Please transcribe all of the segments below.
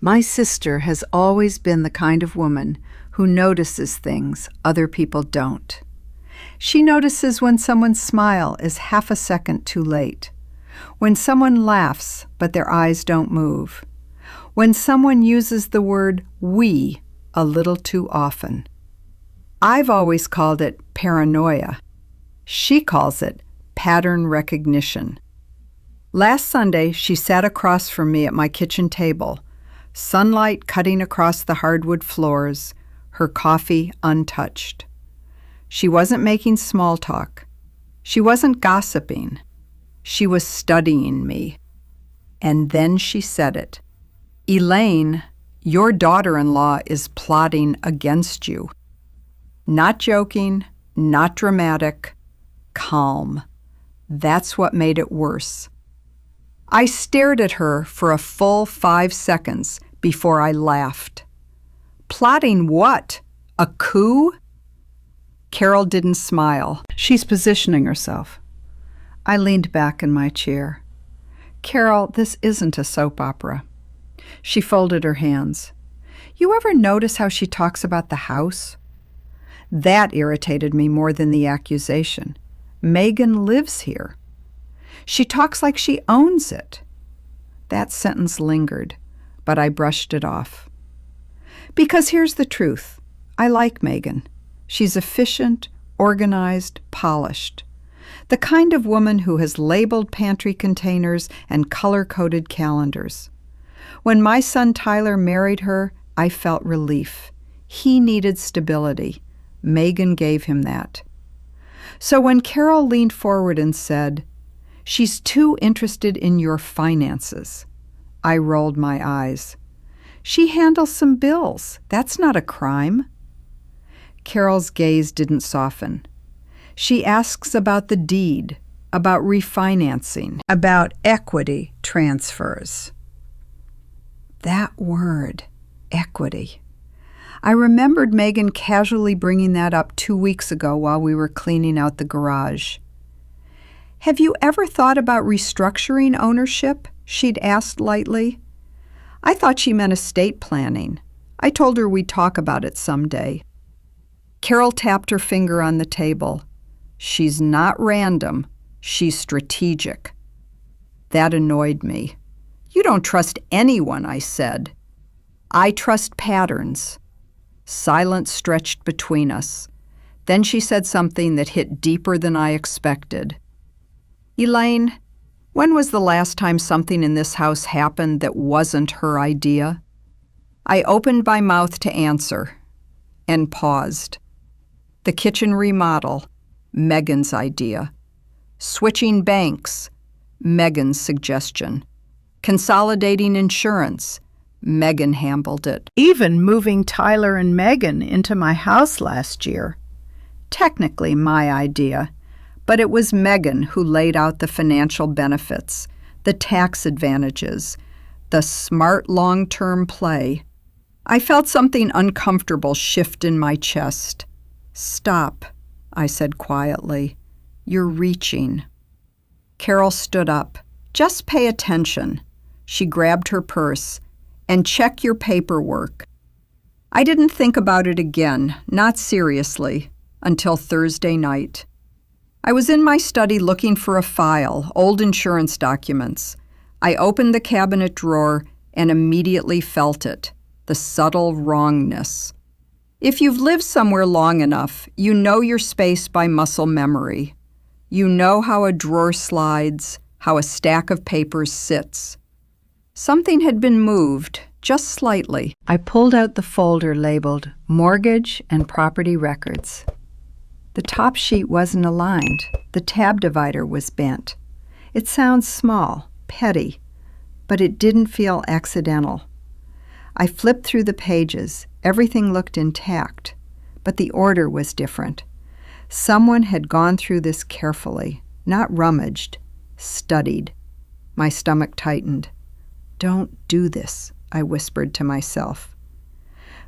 My sister has always been the kind of woman who notices things other people don't. She notices when someone's smile is half a second too late, when someone laughs but their eyes don't move, when someone uses the word we a little too often. I've always called it paranoia. She calls it pattern recognition. Last Sunday, she sat across from me at my kitchen table, sunlight cutting across the hardwood floors, her coffee untouched. She wasn't making small talk. She wasn't gossiping. She was studying me. And then she said it. "Elaine, your daughter-in-law is plotting against you." Not joking, not dramatic, calm. That's what made it worse. I stared at her for a full 5 seconds before I laughed. Plotting what? A coup? Carol didn't smile. She's positioning herself. I leaned back in my chair. Carol, this isn't a soap opera. She folded her hands. You ever notice how she talks about the house? That irritated me more than the accusation. Megan lives here. She talks like she owns it. That sentence lingered, but I brushed it off. Because here's the truth. I like Megan. She's efficient, organized, polished. The kind of woman who has labeled pantry containers and color-coded calendars. When my son Tyler married her, I felt relief. He needed stability. Megan gave him that. So when Carol leaned forward and said, "She's too interested in your finances," I rolled my eyes. She handles some bills. That's not a crime. Carol's gaze didn't soften. She asks about the deed, about refinancing, about equity transfers. That word, equity. I remembered Megan casually bringing that up 2 weeks ago while we were cleaning out the garage. Have you ever thought about restructuring ownership? She'd asked lightly. I thought she meant estate planning. I told her we'd talk about it someday. Carol tapped her finger on the table. She's not random. She's strategic. That annoyed me. You don't trust anyone, I said. I trust patterns. Silence stretched between us. Then she said something that hit deeper than I expected. Elaine, when was the last time something in this house happened that wasn't her idea? I opened my mouth to answer and paused. The kitchen remodel, Megan's idea. Switching banks, Megan's suggestion. Consolidating insurance, Megan handled it. Even moving Tyler and Megan into my house last year. Technically my idea, but it was Megan who laid out the financial benefits, the tax advantages, the smart long-term play. I felt something uncomfortable shift in my chest. Stop, I said quietly. You're reaching. Carol stood up. Just pay attention. She grabbed her purse. And check your paperwork. I didn't think about it again, not seriously, until Thursday night. I was in my study looking for a file, old insurance documents. I opened the cabinet drawer and immediately felt it, the subtle wrongness. If you've lived somewhere long enough, you know your space by muscle memory. You know how a drawer slides, how a stack of papers sits. Something had been moved, just slightly. I pulled out the folder labeled Mortgage and Property Records. The top sheet wasn't aligned. The tab divider was bent. It sounds small, petty, but it didn't feel accidental. I flipped through the pages. Everything looked intact, but the order was different. Someone had gone through this carefully, not rummaged, studied. My stomach tightened. Don't do this, I whispered to myself.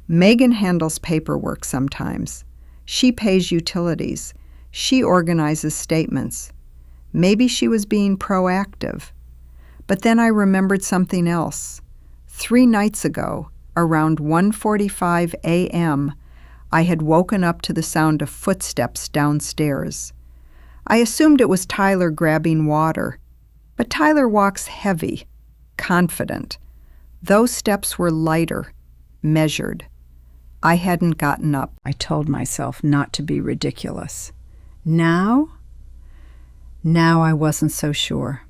Megan handles paperwork sometimes. She pays utilities. She organizes statements. Maybe she was being proactive. But then I remembered something else. 3 nights ago, around 1:45 a.m., I had woken up to the sound of footsteps downstairs. I assumed it was Tyler grabbing water, but Tyler walks heavy, confident. Those steps were lighter, measured. I hadn't gotten up. I told myself not to be ridiculous. Now I wasn't so sure.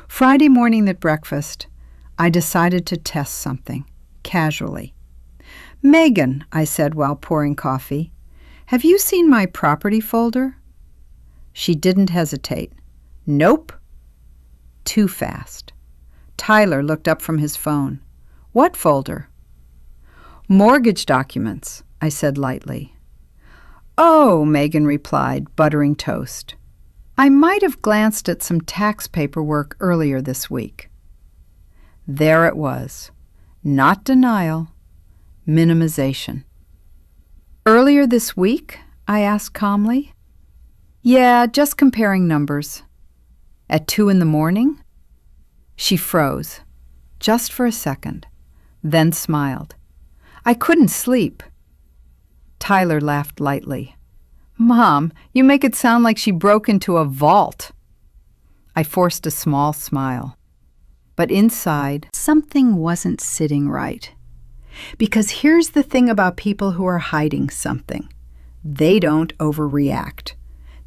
Friday morning at breakfast, I decided to test something, casually. "Megan," I said while pouring coffee, "have you seen my property folder?" She didn't hesitate. "Nope." Too fast. Tyler looked up from his phone. "What folder?" "Mortgage documents," I said lightly. "Oh," Megan replied, buttering toast. "I might have glanced at some tax paperwork earlier this week." There it was. Not denial, minimization. "Earlier this week?" I asked calmly. "Yeah, just comparing numbers." "At 2 a.m? She froze, just for a second, then smiled. "I couldn't sleep." Tyler laughed lightly. "Mom, you make it sound like she broke into a vault." I forced a small smile. But inside, something wasn't sitting right. Because here's the thing about people who are hiding something. They don't overreact.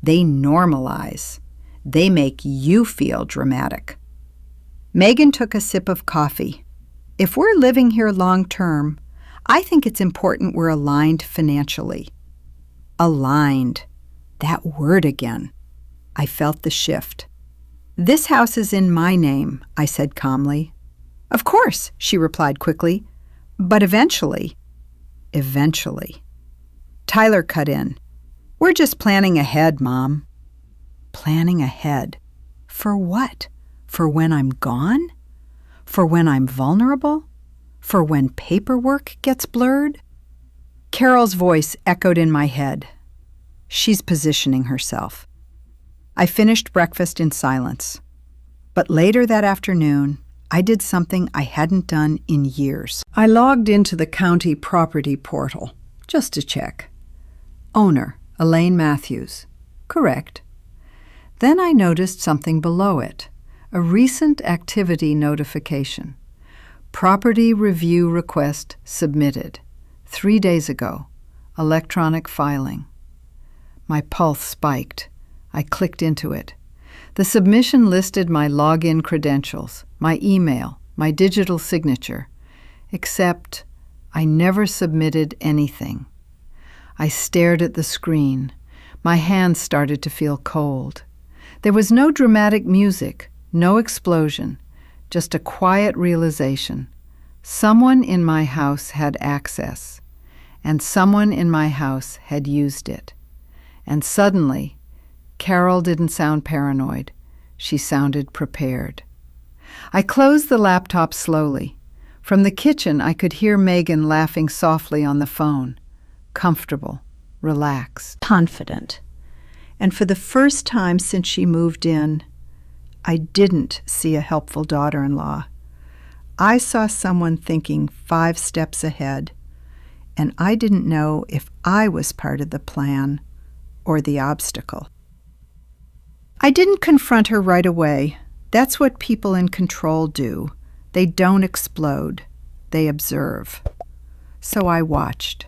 They normalize. They make you feel dramatic. Megan took a sip of coffee. If we're living here long term, I think it's important we're aligned financially. Aligned. That word again. I felt the shift. "This house is in my name," I said calmly. "Of course," she replied quickly. "But eventually." Eventually. Tyler cut in. "We're just planning ahead, Mom." Planning ahead. For what? For when I'm gone? For when I'm vulnerable? For when paperwork gets blurred? Carol's voice echoed in my head. She's positioning herself. I finished breakfast in silence. But later that afternoon, I did something I hadn't done in years. I logged into the county property portal, just to check. Owner, Elaine Matthews. Correct. Then I noticed something below it, a recent activity notification. Property review request submitted. 3 days ago. Electronic filing. My pulse spiked. I clicked into it. The submission listed my login credentials, my email, my digital signature, except I never submitted anything. I stared at the screen. My hands started to feel cold. There was no dramatic music, no explosion, just a quiet realization. Someone in my house had access, and someone in my house had used it. And suddenly, Carol didn't sound paranoid. She sounded prepared. I closed the laptop slowly. From the kitchen, I could hear Megan laughing softly on the phone. Comfortable, relaxed, confident. And for the first time since she moved in, I didn't see a helpful daughter-in-law. I saw someone thinking 5 steps ahead, and I didn't know if I was part of the plan or the obstacle. I didn't confront her right away. That's what people in control do. They don't explode. They observe. So I watched.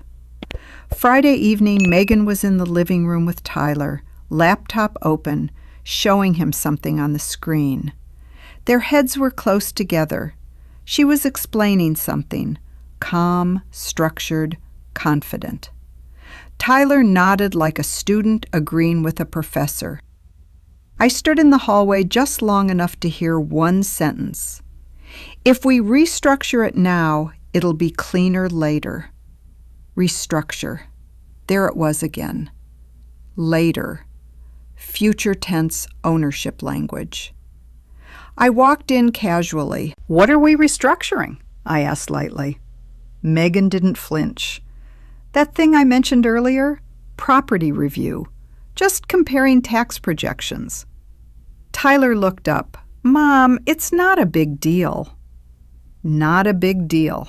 Friday evening, Megan was in the living room with Tyler, laptop open, showing him something on the screen. Their heads were close together. She was explaining something, calm, structured, confident. Tyler nodded like a student agreeing with a professor. I stood in the hallway just long enough to hear one sentence. "If we restructure it now, it'll be cleaner later." Restructure. There it was again. Later. Future tense ownership language. I walked in casually. "What are we restructuring?" I asked lightly. Megan didn't flinch. "That thing I mentioned earlier? Property review. Just comparing tax projections." Tyler looked up. "Mom, it's not a big deal." Not a big deal.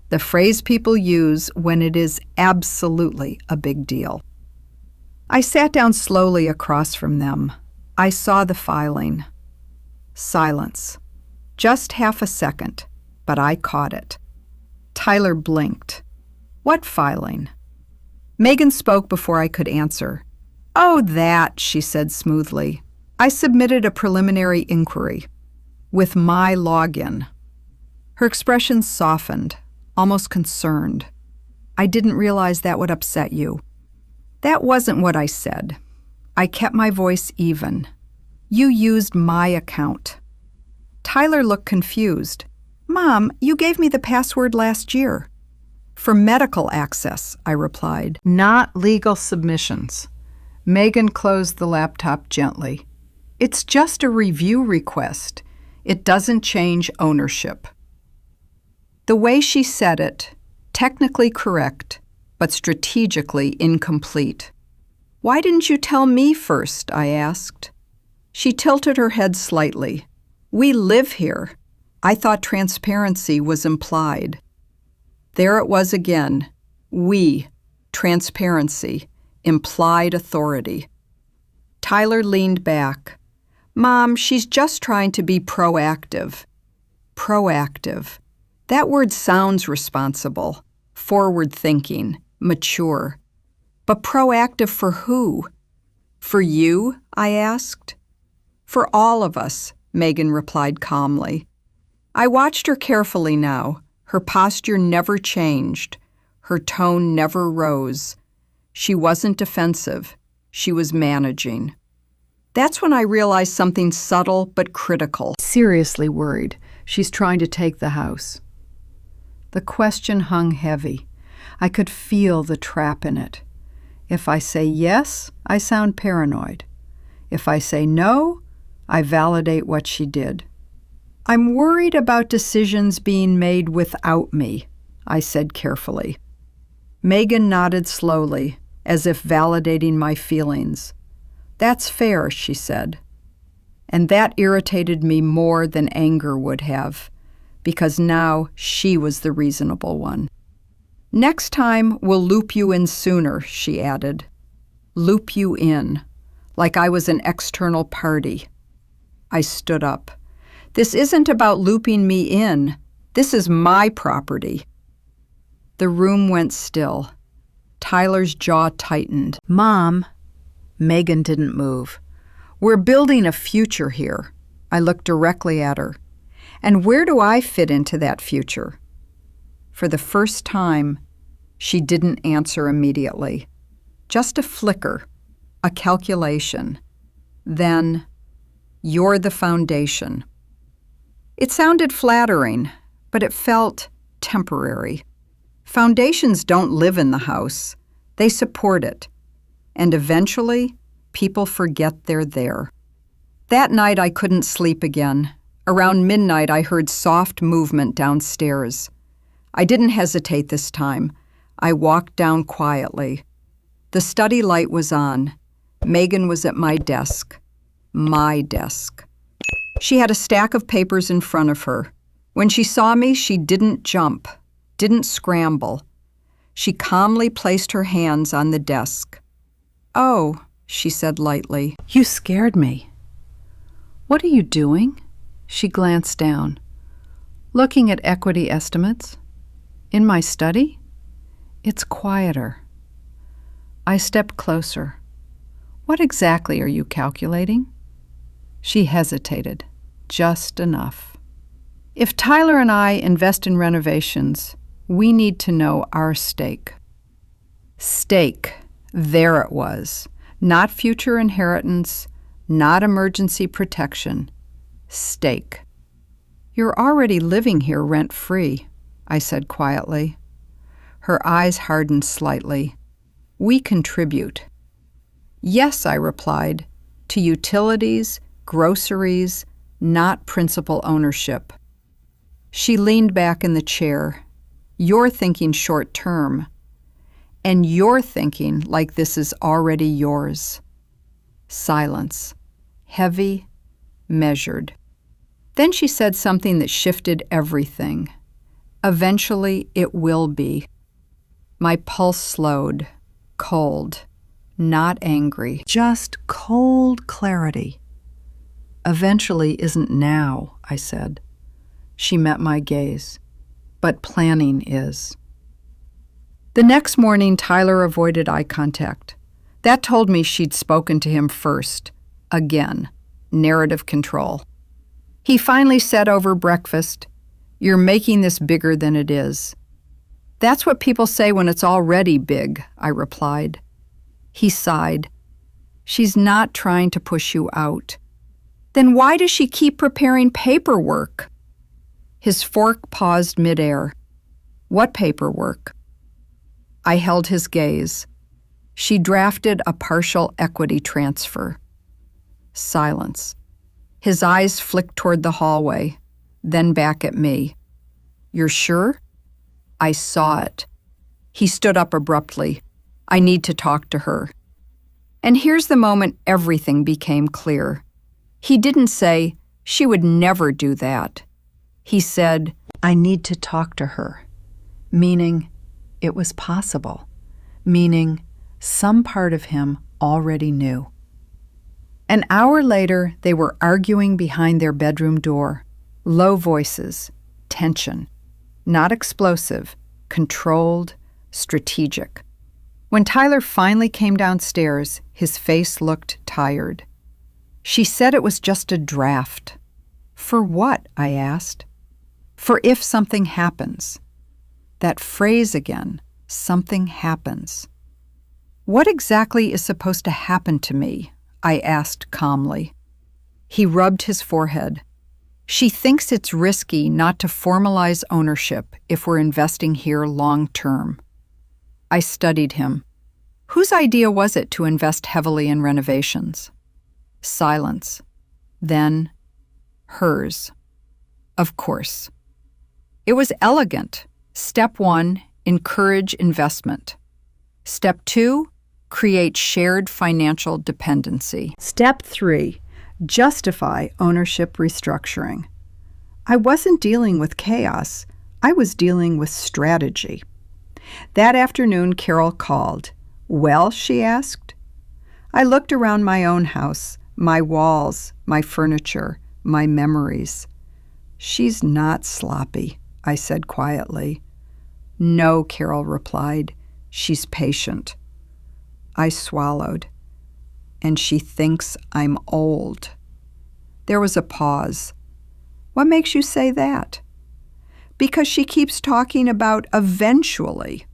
The phrase people use when it is absolutely a big deal. I sat down slowly across from them. I saw the filing. Silence. Just half a second, but I caught it. Tyler blinked. What filing? Megan spoke before I could answer. Oh, that, she said smoothly. I submitted a preliminary inquiry with my login. Her expression softened, almost concerned. I didn't realize that would upset you. That wasn't what I said. I kept my voice even. You used my account. Tyler looked confused. Mom, you gave me the password last year. For medical access, I replied, not legal submissions. Megan closed the laptop gently. It's just a review request. It doesn't change ownership. The way she said it, technically correct, but strategically incomplete. Why didn't you tell me first? I asked. She tilted her head slightly. We live here. I thought transparency was implied. There it was again. We, transparency, implied authority. Tyler leaned back. Mom, she's just trying to be proactive. Proactive. That word sounds responsible, forward-thinking, mature. But proactive for who? For you? I asked. For all of us, Megan replied calmly. I watched her carefully now. Her posture never changed. Her tone never rose. She wasn't defensive. She was managing. That's when I realized something subtle but critical. Seriously worried. She's trying to take the house. The question hung heavy. I could feel the trap in it. If I say yes, I sound paranoid. If I say no, I validate what she did. I'm worried about decisions being made without me, I said carefully. Megan nodded slowly, as if validating my feelings. That's fair, she said. And that irritated me more than anger would have, because now she was the reasonable one. Next time, we'll loop you in sooner, she added. Loop you in, like I was an external party. I stood up. This isn't about looping me in. This is my property. The room went still. Tyler's jaw tightened. Mom, Megan didn't move. We're building a future here. I looked directly at her. And where do I fit into that future? For the first time, she didn't answer immediately. Just a flicker, a calculation. Then, you're the foundation. It sounded flattering, but it felt temporary. Foundations don't live in the house. They support it. And eventually, people forget they're there. That night, I couldn't sleep again. Around midnight, I heard soft movement downstairs. I didn't hesitate this time. I walked down quietly. The study light was on. Megan was at my desk. My desk. She had a stack of papers in front of her. When she saw me, she didn't jump, didn't scramble. She calmly placed her hands on the desk. Oh, she said lightly. You scared me. What are you doing? She glanced down. Looking at equity estimates. In my study? It's quieter. I stepped closer. What exactly are you calculating? She hesitated, just enough. If Tyler and I invest in renovations, we need to know our stake. Stake, there it was. Not future inheritance, not emergency protection. Stake. You're already living here rent-free, I said quietly. Her eyes hardened slightly. We contribute. Yes, I replied, to utilities, groceries, not principal ownership. She leaned back in the chair. You're thinking short term. And you're thinking like this is already yours. Silence. Heavy, measured. Then she said something that shifted everything. Eventually, it will be. My pulse slowed, cold, not angry, just cold clarity. Eventually isn't now, I said. She met my gaze. But planning is. The next morning, Tyler avoided eye contact. That told me she'd spoken to him first. Again, narrative control. He finally said over breakfast, "You're making this bigger than it is." "That's what people say when it's already big," I replied. He sighed. "She's not trying to push you out." "Then why does she keep preparing paperwork?" His fork paused midair. "What paperwork?" I held his gaze. "She drafted a partial equity transfer." Silence. His eyes flicked toward the hallway, then back at me. "You're sure?" I saw it. He stood up abruptly. "I need to talk to her." And here's the moment everything became clear. He didn't say, "She would never do that." He said, "I need to talk to her," meaning it was possible, meaning some part of him already knew. An hour later, they were arguing behind their bedroom door. Low voices, tension. Not explosive, controlled, strategic. When Tyler finally came downstairs, his face looked tired. She said it was just a draft. "For what?" I asked. "For if something happens." That phrase again, something happens. "What exactly is supposed to happen to me?" I asked calmly. He rubbed his forehead. "She thinks it's risky not to formalize ownership if we're investing here long term." I studied him. Whose idea was it to invest heavily in renovations? Silence. Then, hers. Of course. It was elegant. Step 1, encourage investment. Step 2, create shared financial dependency. Step 3, justify ownership restructuring. I wasn't dealing with chaos. I was dealing with strategy. That afternoon, Carol called. "Well?" she asked. I looked around my own house, my walls, my furniture, my memories. "She's not sloppy," I said quietly. "No," Carol replied. "She's patient." I swallowed. "And she thinks I'm old." There was a pause. "What makes you say that?" "Because she keeps talking about eventually."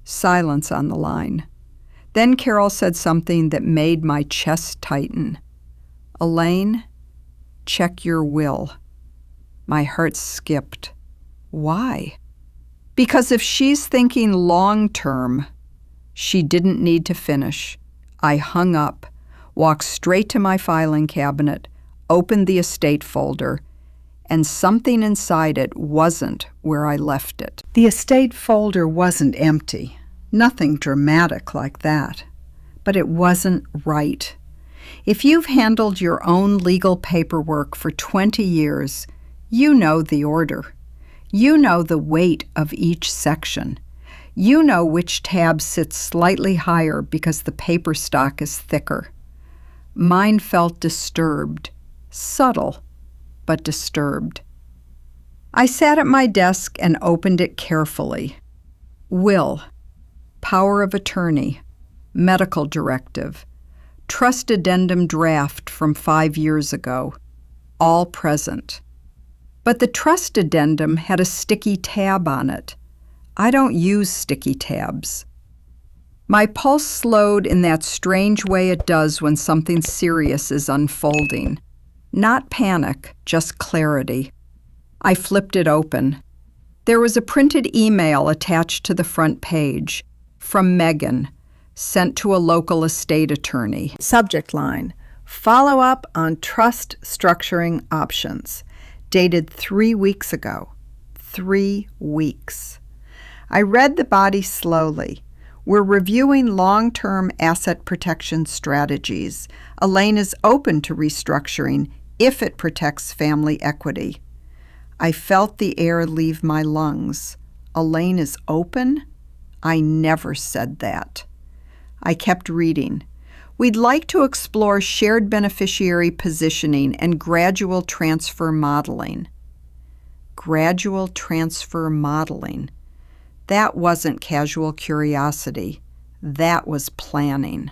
Silence on the line. Then Carol said something that made my chest tighten. "Elaine, check your will." My heart skipped. Why? Because if she's thinking long term, she didn't need to finish. I hung up, walked straight to my filing cabinet, opened the estate folder, and something inside it wasn't where I left it. The estate folder wasn't empty. Nothing dramatic like that. But it wasn't right. If you've handled your own legal paperwork for 20 years, you know the order. You know the weight of each section. You know which tab sits slightly higher because the paper stock is thicker. Mine felt disturbed, subtle, but disturbed. I sat at my desk and opened it carefully. Will, power of attorney, medical directive, trust addendum draft from 5 years ago, all present. But the trust addendum had a sticky tab on it. I don't use sticky tabs. My pulse slowed in that strange way it does when something serious is unfolding. Not panic, just clarity. I flipped it open. There was a printed email attached to the front page, from Megan, sent to a local estate attorney. Subject line, follow up on trust structuring options. Dated 3 weeks ago. 3 weeks. I read the body slowly. We're reviewing long-term asset protection strategies. Elaine is open to restructuring if it protects family equity. I felt the air leave my lungs. Elaine is open? I never said that. I kept reading. We'd like to explore shared beneficiary positioning and gradual transfer modeling. Gradual transfer modeling. That wasn't casual curiosity. That was planning.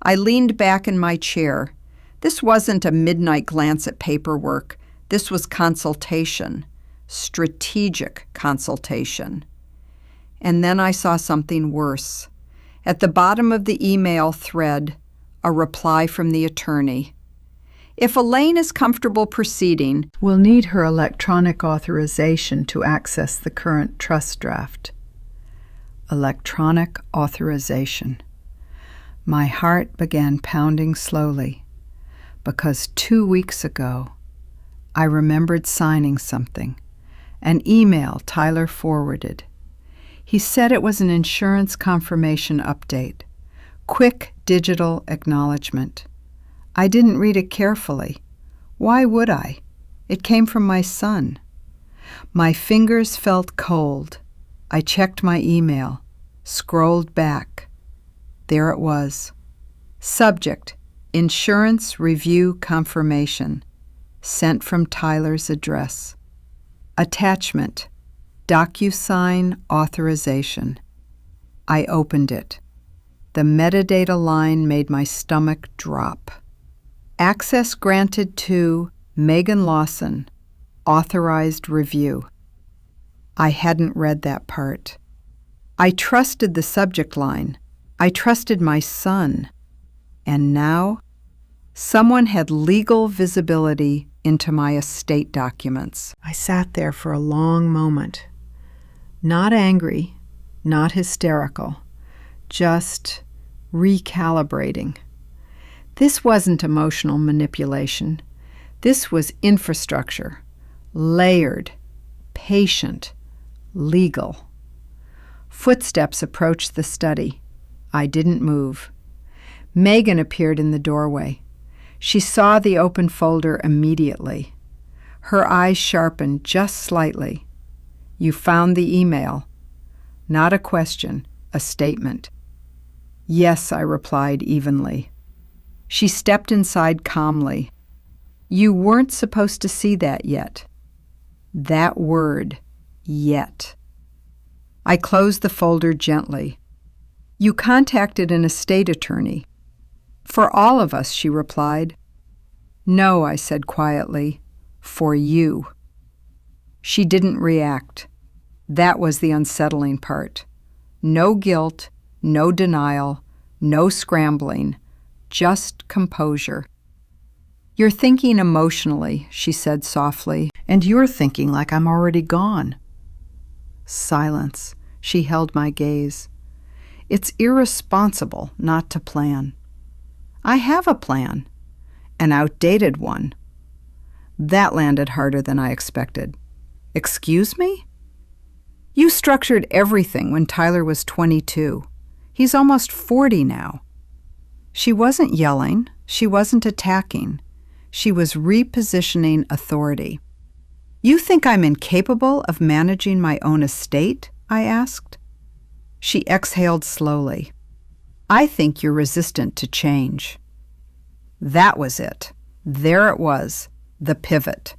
I leaned back in my chair. This wasn't a midnight glance at paperwork. This was consultation, strategic consultation. And then I saw something worse. At the bottom of the email thread, a reply from the attorney. If Elaine is comfortable proceeding, we'll need her electronic authorization to access the current trust draft. Electronic authorization. My heart began pounding slowly, because 2 weeks ago, I remembered signing something, an email Tyler forwarded. He said it was an insurance confirmation update, quick digital acknowledgement. I didn't read it carefully. Why would I? It came from my son. My fingers felt cold. I checked my email, scrolled back. There it was. Subject, Insurance Review Confirmation, sent from Tyler's address. Attachment, DocuSign authorization. I opened it. The metadata line made my stomach drop. Access granted to Megan Lawson, authorized review. I hadn't read that part. I trusted the subject line. I trusted my son. And now, someone had legal visibility into my estate documents. I sat there for a long moment. Not angry, not hysterical, just recalibrating. This wasn't emotional manipulation. This was infrastructure, layered, patient, legal. Footsteps approached the study. I didn't move. Megan appeared in the doorway. She saw the open folder immediately. Her eyes sharpened just slightly. You found the email. Not a question, a statement. Yes, I replied evenly. She stepped inside calmly. You weren't supposed to see that yet. That word, yet. I closed the folder gently. You contacted an estate attorney. For all of us, she replied. No, I said quietly, for you. She didn't react. That was the unsettling part. No guilt, no denial, no scrambling, just composure. You're thinking emotionally, she said softly, and you're thinking like I'm already gone. Silence. She held my gaze. It's irresponsible not to plan. I have a plan, an outdated one. That landed harder than I expected. Excuse me? You structured everything when Tyler was 22. He's almost 40 now. She wasn't yelling. She wasn't attacking. She was repositioning authority. You think I'm incapable of managing my own estate? I asked. She exhaled slowly. I think you're resistant to change. That was it. There it was, the pivot.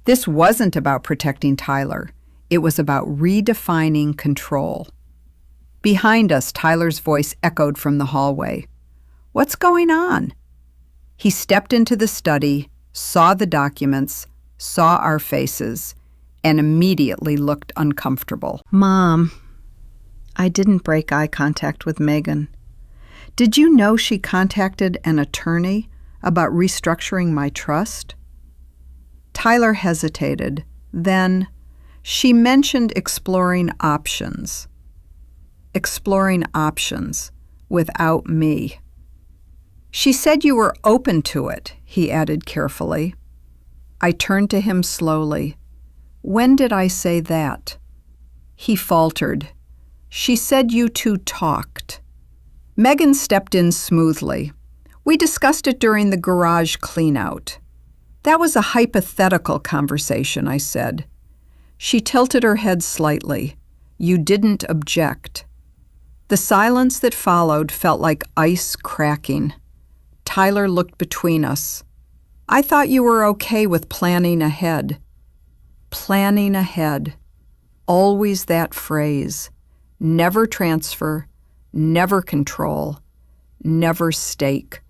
This wasn't about protecting Tyler. It was about redefining control. Behind us, Tyler's voice echoed from the hallway. What's going on? He stepped into the study, saw the documents, saw our faces, and immediately looked uncomfortable. Mom, I didn't break eye contact with Megan. Did you know she contacted an attorney about restructuring my trust? Tyler hesitated. Then she mentioned exploring options. Exploring options without me. She said you were open to it, he added carefully. I turned to him slowly. When did I say that? He faltered. She said you two talked. Megan stepped in smoothly. We discussed it during the garage cleanout. That was a hypothetical conversation, I said. She tilted her head slightly. You didn't object. The silence that followed felt like ice cracking. Tyler looked between us. I thought you were okay with planning ahead. Planning ahead. Always that phrase. Never transfer, never control, never stake,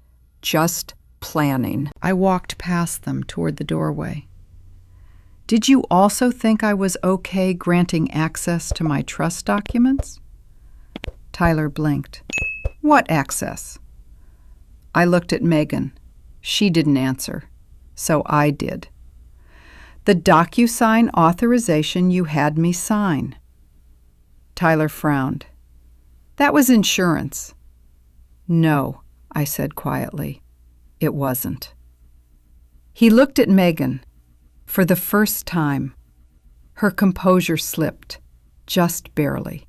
just planning. I walked past them toward the doorway. Did you also think I was okay granting access to my trust documents? Tyler blinked. What access? I looked at Megan. She didn't answer, so I did. The DocuSign authorization you had me sign. Tyler frowned. That was insurance. No, I said quietly. It wasn't. He looked at Megan. For the first time, her composure slipped, just barely.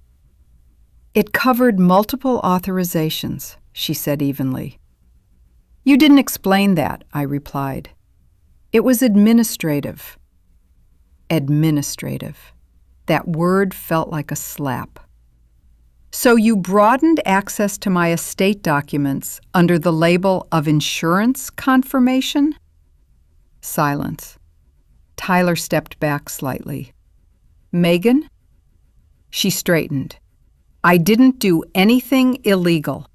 It covered multiple authorizations, she said evenly. You didn't explain that, I replied. It was administrative. Administrative. That word felt like a slap. So you broadened access to my estate documents under the label of insurance confirmation? Silence. Tyler stepped back slightly. Megan? She straightened. I didn't do anything illegal.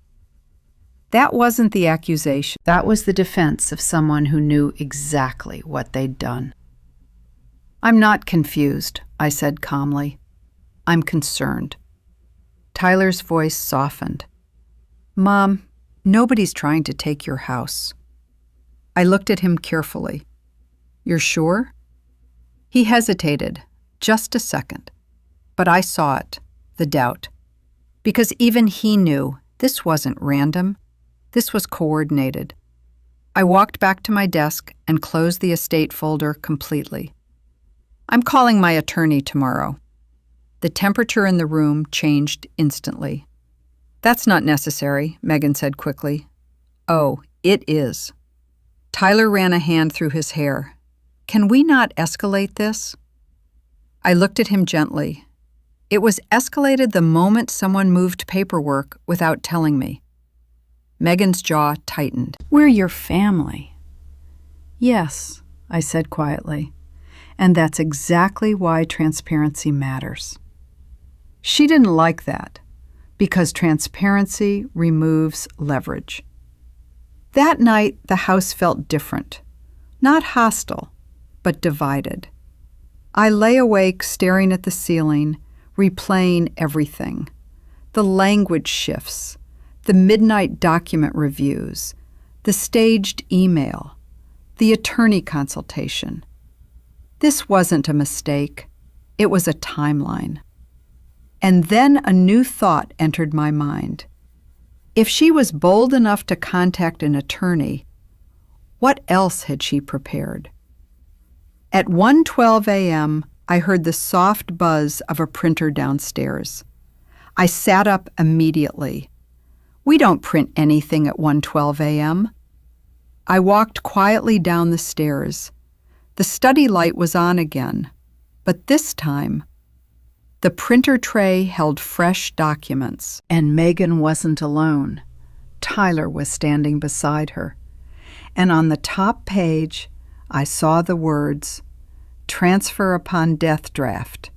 That wasn't the accusation. That was the defense of someone who knew exactly what they'd done. I'm not confused, I said calmly. I'm concerned. Tyler's voice softened. Mom, nobody's trying to take your house. I looked at him carefully. You're sure? He hesitated, just a second. But I saw it, the doubt. Because even he knew this wasn't random. This was coordinated. I walked back to my desk and closed the estate folder completely. I'm calling my attorney tomorrow. The temperature in the room changed instantly. That's not necessary, Megan said quickly. Oh, it is. Tyler ran a hand through his hair. Can we not escalate this? I looked at him gently. It was escalated the moment someone moved paperwork without telling me. Megan's jaw tightened. We're your family. Yes, I said quietly. And that's exactly why transparency matters. She didn't like that, because transparency removes leverage. That night, the house felt different. Not hostile, but divided. I lay awake staring at the ceiling, replaying everything. The language shifts, the midnight document reviews, the staged email, the attorney consultation. This wasn't a mistake. It was a timeline. And then a new thought entered my mind. If she was bold enough to contact an attorney, what else had she prepared? At 1:12 a.m., I heard the soft buzz of a printer downstairs. I sat up immediately. We don't print anything at 1:12 a.m. I walked quietly down the stairs. The study light was on again, but this time, the printer tray held fresh documents, and Megan wasn't alone. Tyler was standing beside her. And on the top page, I saw the words, Transfer upon death draft,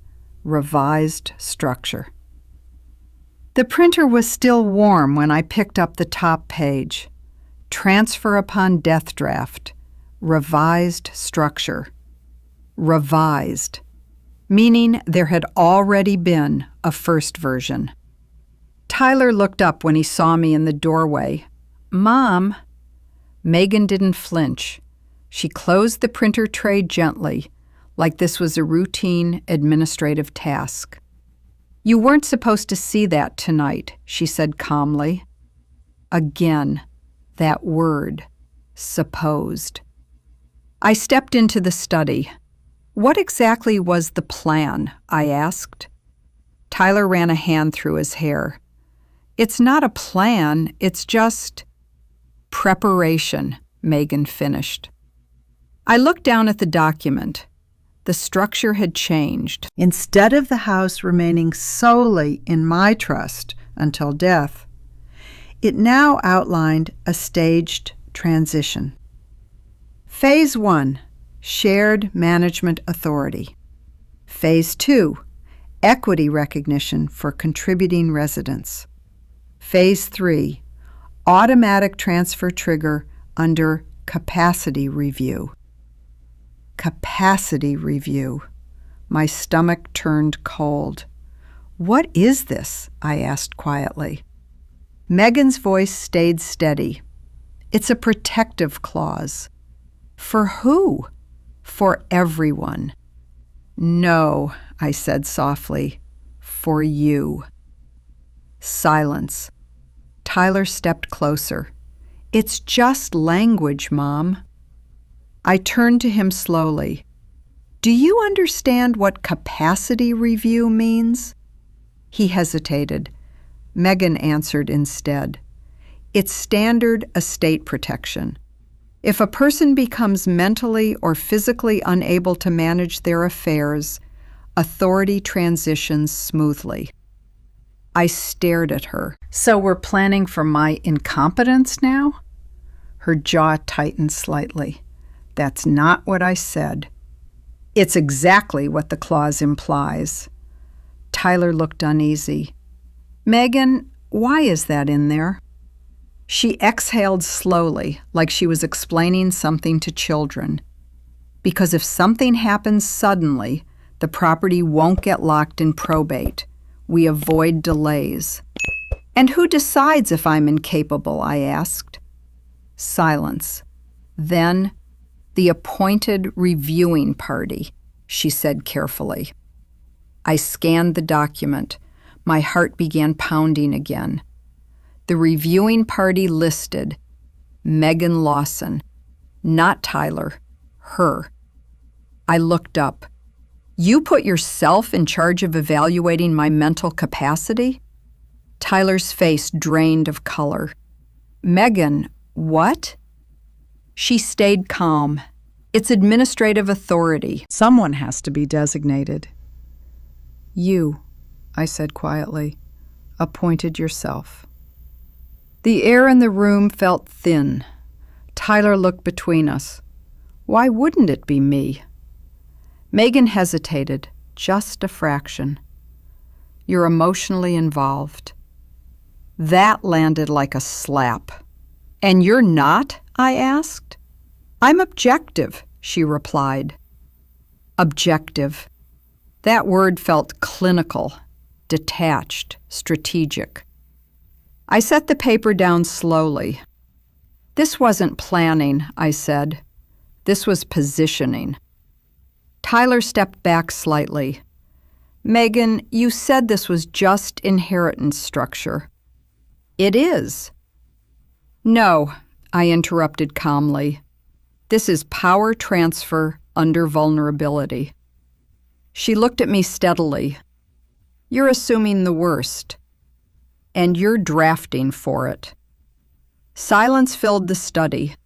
revised structure. The printer was still warm when I picked up the top page. Transfer upon death draft, revised structure. Revised, meaning there had already been a first version. Tyler looked up when he saw me in the doorway. Mom. Megan didn't flinch. She closed the printer tray gently, like this was a routine administrative task. You weren't supposed to see that tonight, she said calmly. Again, that word, supposed. I stepped into the study. What exactly was the plan? I asked. Tyler ran a hand through his hair. It's not a plan, it's just preparation, Megan finished. I looked down at the document. The structure had changed. Instead of the house remaining solely in my trust until death, it now outlined a staged transition. Phase 1, shared management authority. Phase 2, equity recognition for contributing residents. Phase 3, automatic transfer trigger under capacity review. Capacity review. My stomach turned cold. "What is this?" I asked quietly. Megan's voice stayed steady. "It's a protective clause." "For who?" "For everyone." "No," I said softly. "For you." Silence. Tyler stepped closer. "It's just language, Mom." I turned to him slowly. "Do you understand what capacity review means?" He hesitated. Megan answered instead. "It's standard estate protection. If a person becomes mentally or physically unable to manage their affairs, authority transitions smoothly." I stared at her. "So we're planning for my incompetence now?" Her jaw tightened slightly. "That's not what I said." "It's exactly what the clause implies." Tyler looked uneasy. "Megan, why is that in there?" She exhaled slowly, like she was explaining something to children. "Because if something happens suddenly, the property won't get locked in probate. We avoid delays." "And who decides if I'm incapable?" I asked. Silence. Then, "The appointed reviewing party," she said carefully. I scanned the document. My heart began pounding again. The reviewing party listed Megan Lawson, not Tyler, her. I looked up. "You put yourself in charge of evaluating my mental capacity?" Tyler's face drained of color. "Megan, what?" She stayed calm. "It's administrative authority. Someone has to be designated." "You," I said quietly, "appointed yourself." The air in the room felt thin. Tyler looked between us. Why wouldn't it be me? Megan hesitated, just a fraction. "You're emotionally involved." That landed like a slap. "And you're not?" I asked. "I'm objective," she replied. Objective. That word felt clinical, detached, strategic. I set the paper down slowly. "This wasn't planning," I said. "This was positioning." Tyler stepped back slightly. "Megan, you said this was just inheritance structure." "It is." "No," I interrupted calmly. "This is power transfer under vulnerability." She looked at me steadily. "You're assuming the worst. And you're drafting for it." Silence filled the study.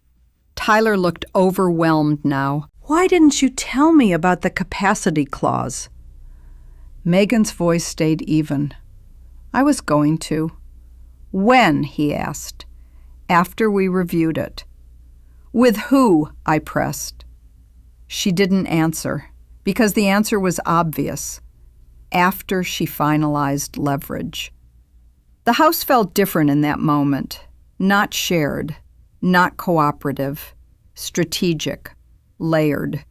Tyler looked overwhelmed now. "Why didn't you tell me about the capacity clause?" Megan's voice stayed even. "I was going to." "When?" he asked. "After we reviewed it." "With who?" I pressed. She didn't answer, because the answer was obvious. After she finalized leverage. The house felt different in that moment. Not shared, not cooperative, strategic, layered.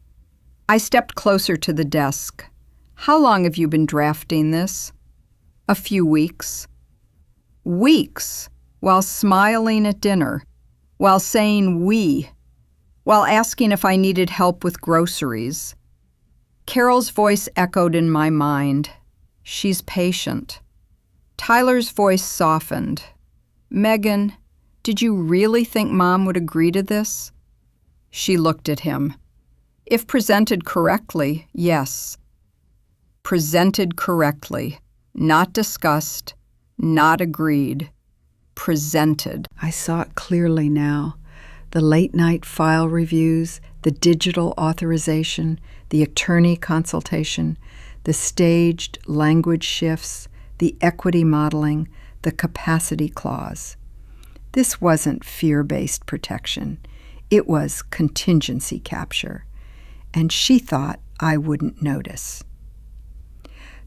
I stepped closer to the desk. "How long have you been drafting this?" "A few weeks." Weeks, while smiling at dinner, while saying "we," while asking if I needed help with groceries. Carol's voice echoed in my mind. She's patient. Tyler's voice softened. "Megan, did you really think Mom would agree to this?" She looked at him. "If presented correctly, yes." Presented correctly, not discussed, not agreed. Presented. I saw it clearly now. The late-night file reviews, The digital authorization, the attorney consultation, the staged language shifts, the equity modeling, the capacity clause. This wasn't fear-based protection. It was contingency capture. And she thought I wouldn't notice.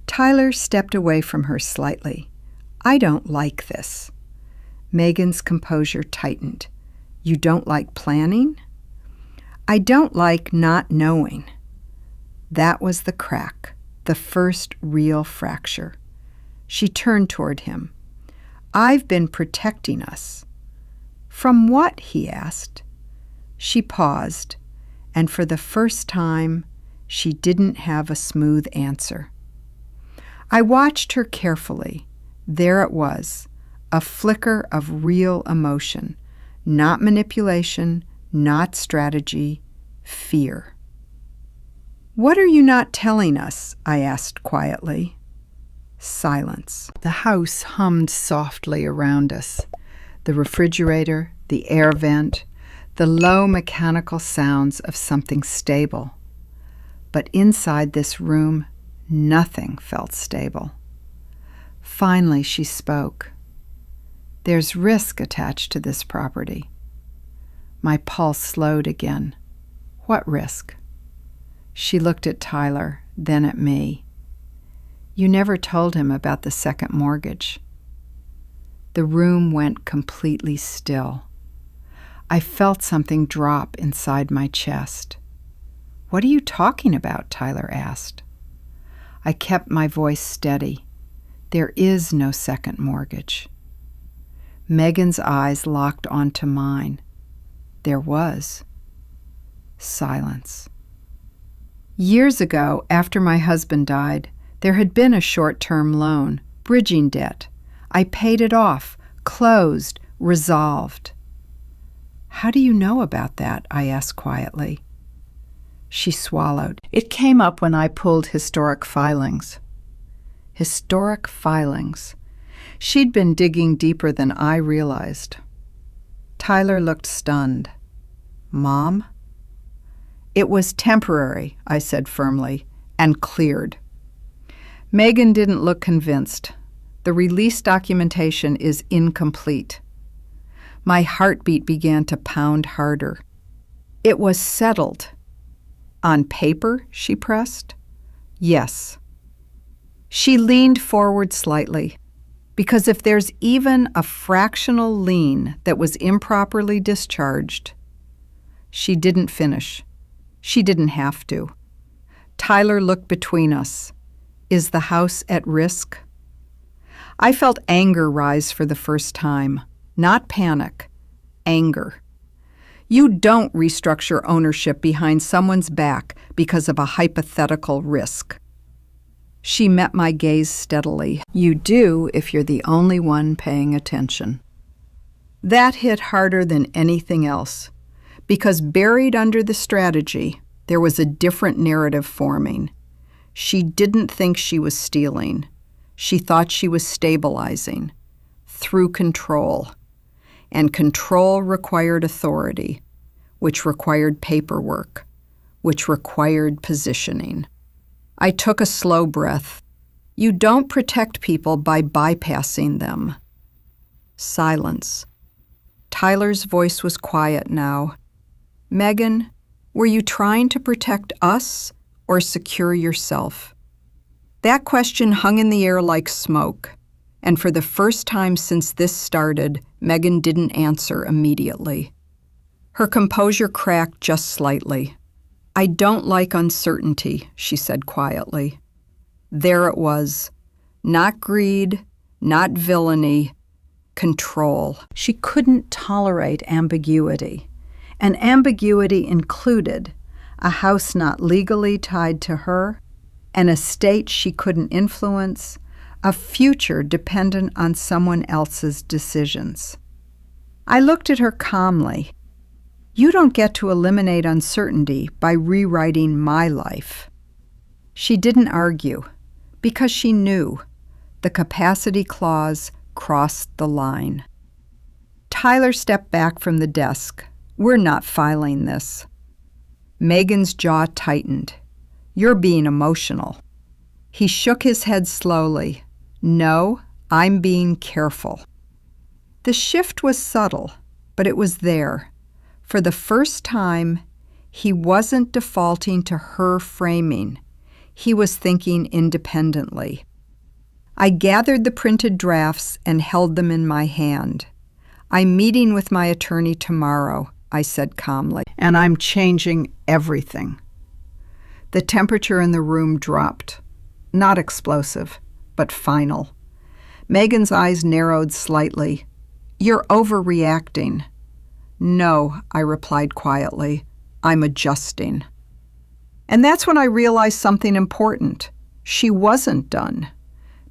Tyler stepped away from her slightly. I don't like this. Megan's composure tightened. You don't like planning? I don't like not knowing. That was the crack, the first real fracture. She turned toward him. I've been protecting us. From what? He asked. She paused, and for the first time, she didn't have a smooth answer. I watched her carefully. There it was, a flicker of real emotion, not manipulation, not strategy, fear. What are you not telling us? I asked quietly. Silence. The house hummed softly around us. The refrigerator, the air vent, the low mechanical sounds of something stable. But inside this room, nothing felt stable. Finally, she spoke. There's risk attached to this property. My pulse slowed again. What risk? She looked at Tyler, then at me. You never told him about the second mortgage. The room went completely still. I felt something drop inside my chest. What are you talking about? Tyler asked. I kept my voice steady. There is no second mortgage. Megan's eyes locked onto mine. There was. Silence. Years ago, after my husband died, there had been a short-term loan, bridging debt. I paid it off, closed, resolved. How do you know about that? I asked quietly. She swallowed. It came up when I pulled historic filings. Historic filings. She'd been digging deeper than I realized. Tyler looked stunned. Mom? It was temporary, I said firmly, and cleared. Megan didn't look convinced. The release documentation is incomplete. My heartbeat began to pound harder. It was settled. On paper? She pressed. Yes. She leaned forward slightly, because if there's even a fractional lien that was improperly discharged, she didn't finish. She didn't have to. Tyler looked between us. Is the house at risk? I felt anger rise for the first time. Not panic. Anger. You don't restructure ownership behind someone's back because of a hypothetical risk. She met my gaze steadily. You do if you're the only one paying attention. That hit harder than anything else, because buried under the strategy, there was a different narrative forming. She didn't think she was stealing. She thought she was stabilizing through control. And control required authority, which required paperwork, which required positioning. I took a slow breath. You don't protect people by bypassing them. Silence. Tyler's voice was quiet now. Megan, were you trying to protect us or secure yourself? That question hung in the air like smoke, and for the first time since this started, Megan didn't answer immediately. Her composure cracked just slightly. I don't like uncertainty, she said quietly. There it was. Not greed, not villainy, control. She couldn't tolerate ambiguity. And ambiguity included a house not legally tied to her, an estate she couldn't influence, a future dependent on someone else's decisions. I looked at her calmly. You don't get to eliminate uncertainty by rewriting my life. She didn't argue, because she knew the capacity clause crossed the line. Tyler stepped back from the desk. We're not filing this. Megan's jaw tightened. "You're being emotional." He shook his head slowly. "No, I'm being careful." The shift was subtle, but it was there. For the first time, he wasn't defaulting to her framing. He was thinking independently. I gathered the printed drafts and held them in my hand. "I'm meeting with my attorney tomorrow," I said calmly, "and I'm changing everything." The temperature in the room dropped. Not explosive, but final. Megan's eyes narrowed slightly. "You're overreacting." "No," I replied quietly. "I'm adjusting." And that's when I realized something important. She wasn't done.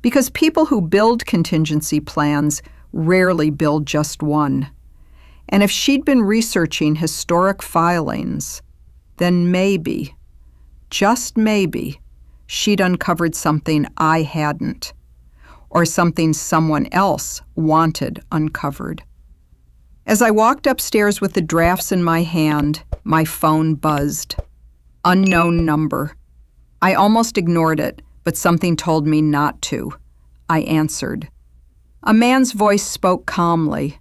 Because people who build contingency plans rarely build just one. And if she'd been researching historic filings, then maybe, just maybe, she'd uncovered something I hadn't, or something someone else wanted uncovered. As I walked upstairs with the drafts in my hand, my phone buzzed. Unknown number. I almost ignored it, but something told me not to. I answered. A man's voice spoke calmly.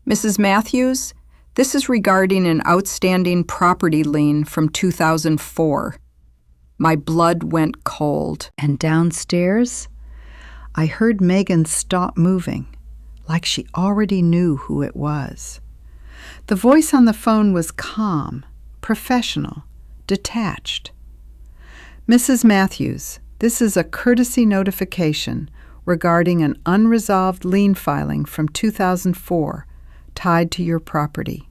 "Mrs. Matthews, this is regarding an outstanding property lien from 2004. My blood went cold. And downstairs, I heard Megan stop moving, like she already knew who it was. The voice on the phone was calm, professional, detached. "Mrs. Matthews, this is a courtesy notification regarding an unresolved lien filing from 2004 tied to your property."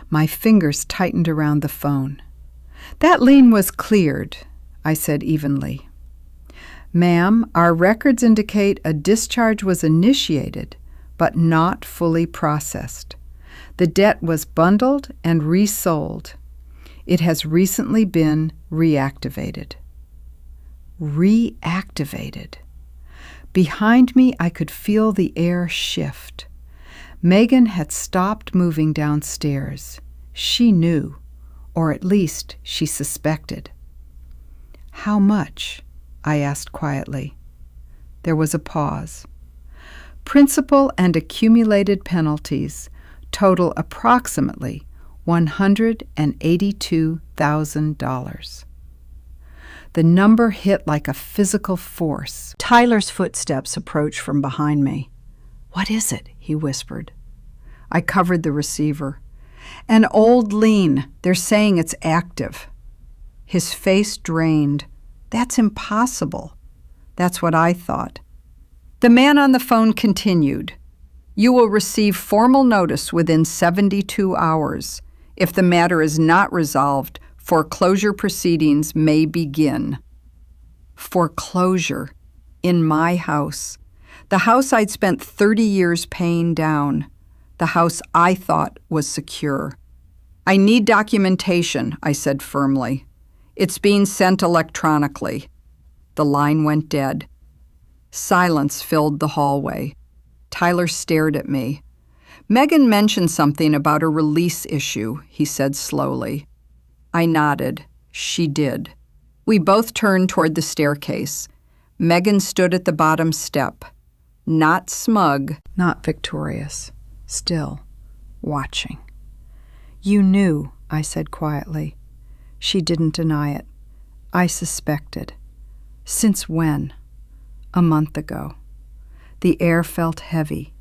My fingers tightened around the phone. "That lien was cleared," I said evenly. "Ma'am, our records indicate a discharge was initiated, but not fully processed. The debt was bundled and resold. It has recently been reactivated." Reactivated. Behind me, I could feel the air shift. Megan had stopped moving downstairs. She knew, or at least she suspected. "How much?" I asked quietly. There was a pause. "Principal and accumulated penalties total approximately $182,000. The number hit like a physical force. Tyler's footsteps approached from behind me. "What is it?" he whispered. I covered the receiver. "An old lien. They're saying it's active." His face drained. "That's impossible." That's what I thought. The man on the phone continued. "You will receive formal notice within 72 hours. If the matter is not resolved, foreclosure proceedings may begin." Foreclosure. In my house. The house I'd spent 30 years paying down. The house I thought was secure. "I need documentation," I said firmly. "It's being sent electronically." The line went dead. Silence filled the hallway. Tyler stared at me. "Megan mentioned something about a release issue," he said slowly. I nodded. She did. We both turned toward the staircase. Megan stood at the bottom step. Not smug, not victorious. Still, watching. "You knew," I said quietly. She didn't deny it. I suspected. "Since when?" "A month ago." The air felt heavy.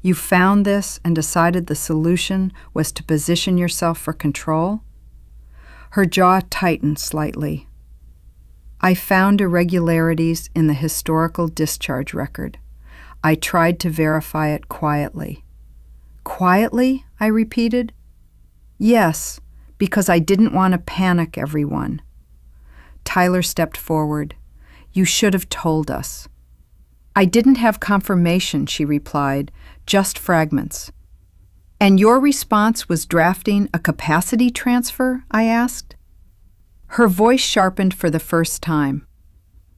"You found this and decided the solution was to position yourself for control?" Her jaw tightened slightly. "I found irregularities in the historical discharge record. I tried to verify it quietly." "Quietly?" I repeated. "Yes, because I didn't want to panic everyone." Tyler stepped forward. "You should have told us." "I didn't have confirmation," she replied, "just fragments." "And your response was drafting a capacity transfer?" I asked. Her voice sharpened for the first time.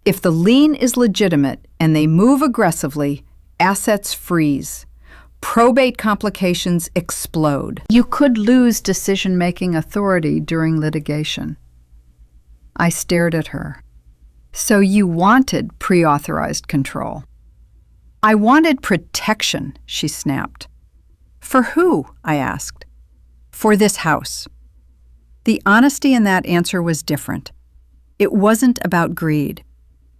"If the lien is legitimate and they move aggressively, assets freeze. Probate complications explode. You could lose decision-making authority during litigation. I stared at her. So you wanted pre-authorized control? I wanted protection, she snapped. For who? I asked. For this house. The honesty in that answer was different. It wasn't about greed.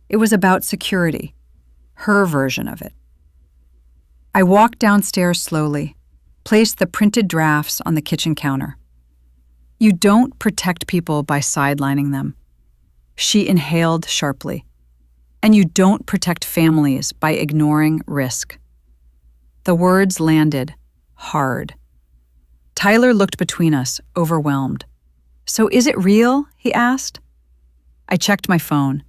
It was about security. Her version of it. I walked downstairs slowly, placed the printed drafts on the kitchen counter. You don't protect people by sidelining them. She inhaled sharply. And you don't protect families by ignoring risk. The words landed hard. Tyler looked between us, overwhelmed. So is it real? He asked. I checked my phone.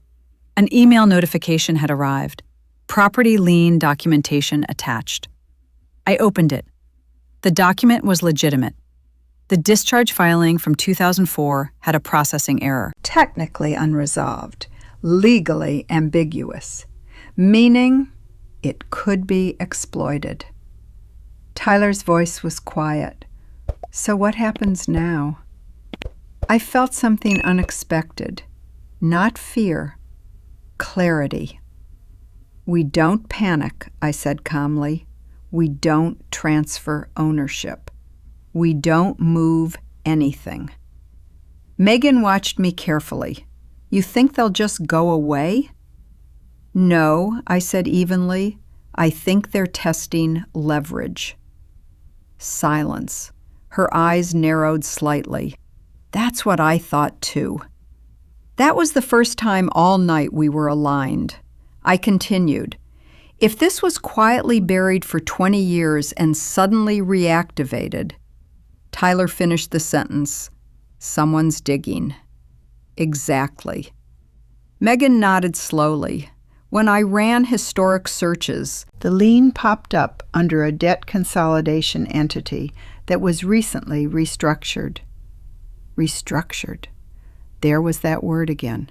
An email notification had arrived. Property lien documentation attached. I opened it. The document was legitimate. The discharge filing from 2004 had a processing error. Technically unresolved, legally ambiguous, meaning it could be exploited. Tyler's voice was quiet. So what happens now? I felt something unexpected, not fear, clarity. We don't panic, I said calmly. We don't transfer ownership. We don't move anything. Megan watched me carefully. You think they'll just go away? No, I said evenly. I think they're testing leverage. Silence. Her eyes narrowed slightly. That's what I thought too. That was the first time all night we were aligned. I continued. If this was quietly buried for 20 years and suddenly reactivated, Tyler finished the sentence. Someone's digging. Exactly. Megan nodded slowly. When I ran historic searches, the lien popped up under a debt consolidation entity that was recently restructured. Restructured. There was that word again.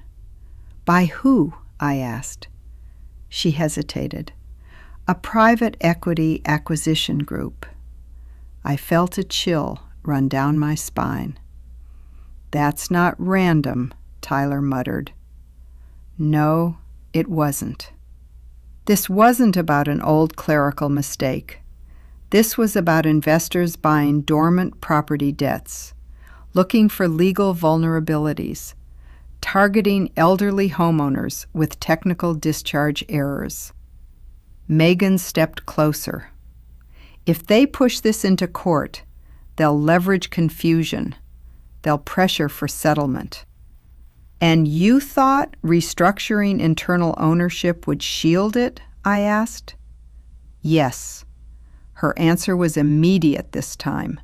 By who? I asked. She hesitated. A private equity acquisition group. I felt a chill run down my spine. That's not random, Tyler muttered. No, it wasn't. This wasn't about an old clerical mistake. This was about investors buying dormant property debts, looking for legal vulnerabilities, targeting elderly homeowners with technical discharge errors. Megan stepped closer. If they push this into court, they'll leverage confusion. They'll pressure for settlement. And you thought restructuring internal ownership would shield it? I asked. Yes. Her answer was immediate this time.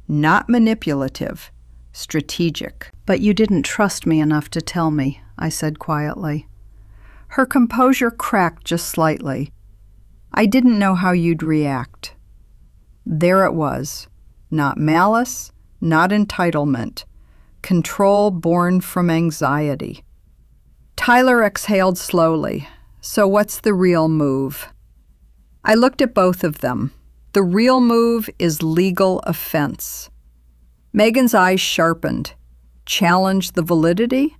Not manipulative, strategic. But you didn't trust me enough to tell me, I said quietly. Her composure cracked just slightly. I didn't know how you'd react. There it was. Not malice, not entitlement. Control born from anxiety. Tyler exhaled slowly. So what's the real move? I looked at both of them. The real move is legal offense. Megan's eyes sharpened. Challenge the validity?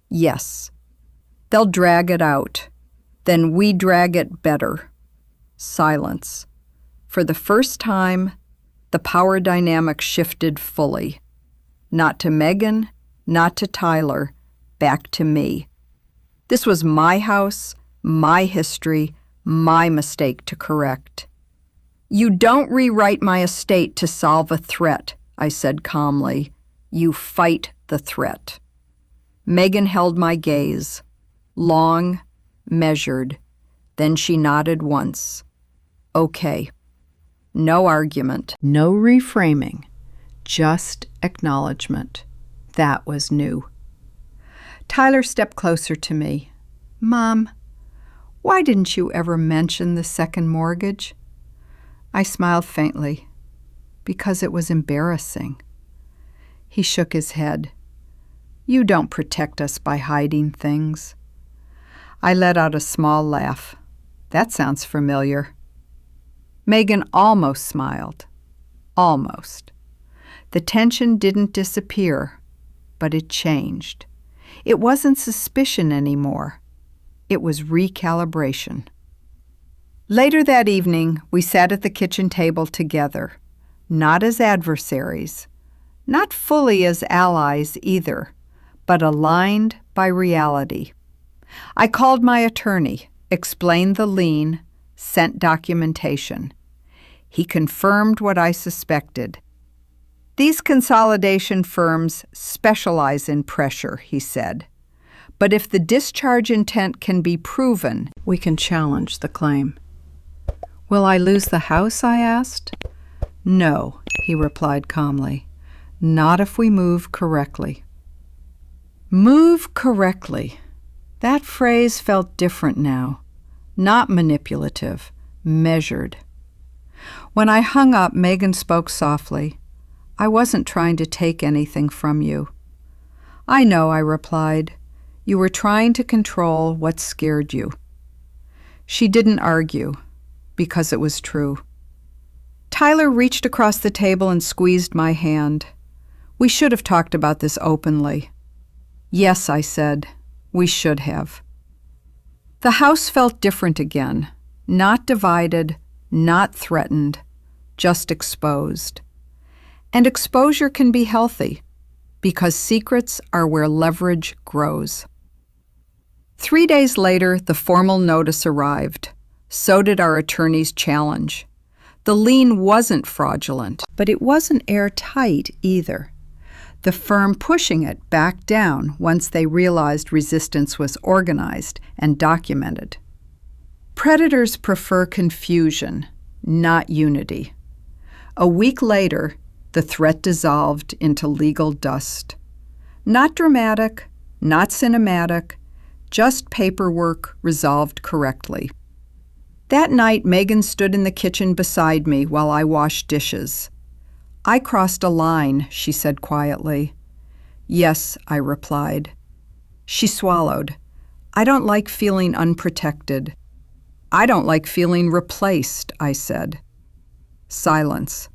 Yes. They'll drag it out. Then we drag it better. Silence. For the first time, the power dynamic shifted fully. Not to Megan, not to Tyler, back to me. This was my house, my history, my mistake to correct. You don't rewrite my estate to solve a threat, I said calmly. You fight the threat. Megan held my gaze. Long, measured. Then she nodded once. Okay. No argument. No reframing. Just acknowledgement. That was new. Tyler stepped closer to me. Mom, why didn't you ever mention the second mortgage? I smiled faintly. Because it was embarrassing. He shook his head. You don't protect us by hiding things. I let out a small laugh. That sounds familiar. Megan almost smiled. Almost. The tension didn't disappear, but it changed. It wasn't suspicion anymore. It was recalibration. Later that evening, we sat at the kitchen table together, not as adversaries, not fully as allies either, but aligned by reality. I called my attorney, explained the lien, sent documentation. He confirmed what I suspected. These consolidation firms specialize in pressure, he said. But if the discharge intent can be proven, we can challenge the claim. Will I lose the house? I asked. No, he replied calmly. Not if we move correctly. Move correctly. That phrase felt different now. Not manipulative, measured. When I hung up, Megan spoke softly. I wasn't trying to take anything from you. I know, I replied. You were trying to control what scared you. She didn't argue, because it was true. Tyler reached across the table and squeezed my hand. We should have talked about this openly. Yes, I said, we should have. The house felt different again, not divided, not threatened, just exposed. And exposure can be healthy, because secrets are where leverage grows. 3 days later, the formal notice arrived. So did our attorney's challenge. The lien wasn't fraudulent, but it wasn't airtight either. The firm pushing it backed down once they realized resistance was organized and documented. Predators prefer confusion, not unity. A week later, the threat dissolved into legal dust. Not dramatic, not cinematic, just paperwork resolved correctly. That night, Megan stood in the kitchen beside me while I washed dishes. I crossed a line, she said quietly. Yes, I replied. She swallowed. I don't like feeling unprotected. I don't like feeling replaced, I said. Silence.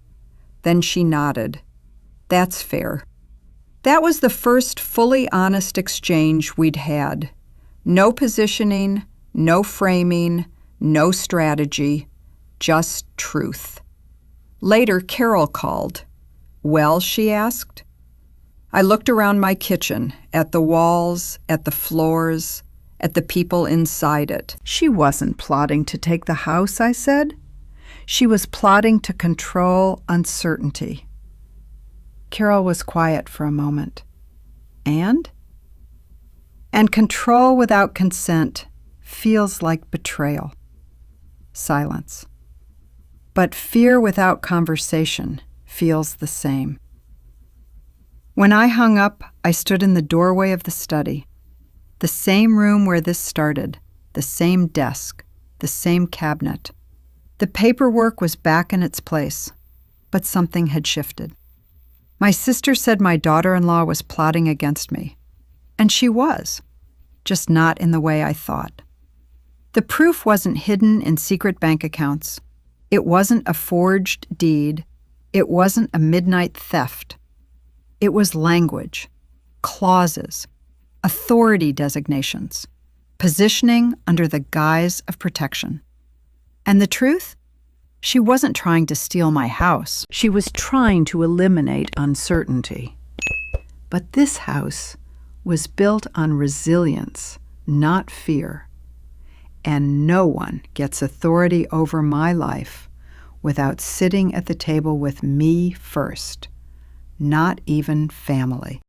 Then she nodded. That's fair. That was the first fully honest exchange we'd had. No positioning, no framing, no strategy, just truth. Later, Carol called. Well, she asked. I looked around my kitchen, at the walls, at the floors, at the people inside it. She wasn't plotting to take the house, I said. She was plotting to control uncertainty. Carol was quiet for a moment. And control without consent feels like betrayal. Silence. But fear without conversation feels the same. When I hung up, I stood in the doorway of the study. The same room where this started, the same desk, the same cabinet. The paperwork was back in its place, but something had shifted. My sister said my daughter-in-law was plotting against me. And she was, just not in the way I thought. The proof wasn't hidden in secret bank accounts. It wasn't a forged deed. It wasn't a midnight theft. It was language, clauses, authority designations, positioning under the guise of protection. And the truth? She wasn't trying to steal my house. She was trying to eliminate uncertainty. But this house was built on resilience, not fear. And no one gets authority over my life without sitting at the table with me first, not even family.